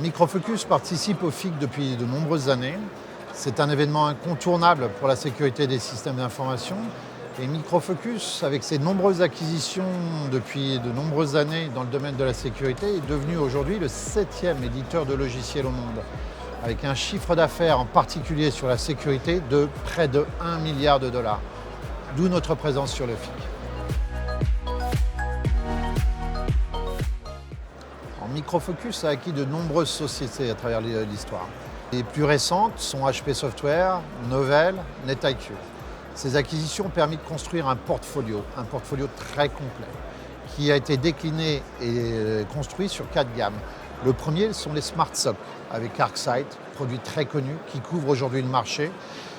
Micro Focus participe au FIC depuis de nombreuses années. C'est un événement incontournable pour la sécurité des systèmes d'information. Et Micro Focus, avec ses nombreuses acquisitions depuis de nombreuses années dans le domaine de la sécurité, est devenu aujourd'hui le 7e éditeur de logiciels au monde, avec un chiffre d'affaires en particulier sur la sécurité de près de 1 milliard de dollars. D'où notre présence sur le FIC. Micro Focus a acquis de nombreuses sociétés à travers l'histoire. Les plus récentes sont HP Software, Novell, NetIQ. Ces acquisitions ont permis de construire un portfolio très complet, qui a été décliné et construit sur 4 gammes. Le premier sont les Smart SOC, avec ArcSight, produit très connu, qui couvre aujourd'hui le marché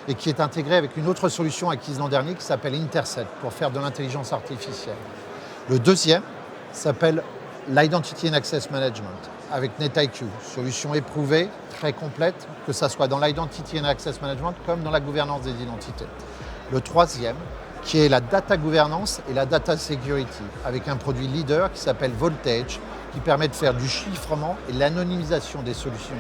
et qui est intégré avec une autre solution acquise l'an dernier qui s'appelle Intercept, pour faire de l'intelligence artificielle. Le deuxième s'appelle l'Identity and Access Management avec NetIQ, solution éprouvée, très complète, que ce soit dans l'Identity and Access Management comme dans la gouvernance des identités. Le troisième, qui est la Data Governance et la Data Security, avec un produit leader qui s'appelle Voltage, qui permet de faire du chiffrement et l'anonymisation des solutions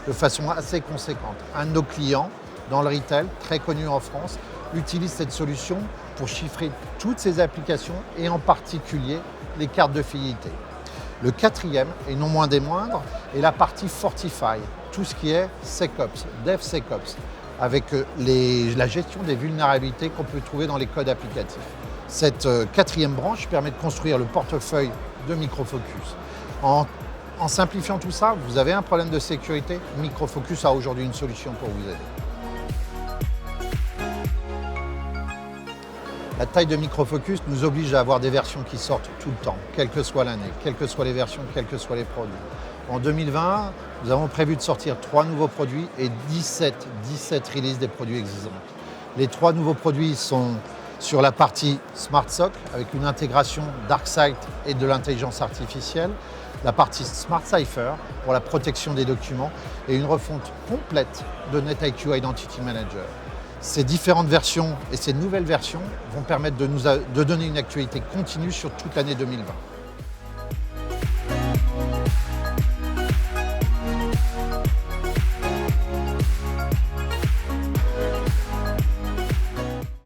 de façon assez conséquente. Un de nos clients, dans le retail, très connu en France, utilise cette solution pour chiffrer toutes ses applications et en particulier les cartes de fidélité. Le quatrième, et non moins des moindres, est la partie Fortify, tout ce qui est SecOps, DevSecOps, avec la gestion des vulnérabilités qu'on peut trouver dans les codes applicatifs. Cette quatrième branche permet de construire le portefeuille de Micro Focus. En simplifiant tout ça, vous avez un problème de sécurité, Micro Focus a aujourd'hui une solution pour vous aider. La taille de Micro Focus nous oblige à avoir des versions qui sortent tout le temps, quelle que soit l'année, quelles que soient les versions, quels que soient les produits. En 2020, nous avons prévu de sortir 3 nouveaux produits et 17 releases des produits existants. Les 3 nouveaux produits sont sur la partie Smart SOC, avec une intégration d'ArcSight et de l'intelligence artificielle, la partie Smart Cipher pour la protection des documents et une refonte complète de NetIQ Identity Manager. Ces différentes versions et ces nouvelles versions vont permettre de donner une actualité continue sur toute l'année 2020.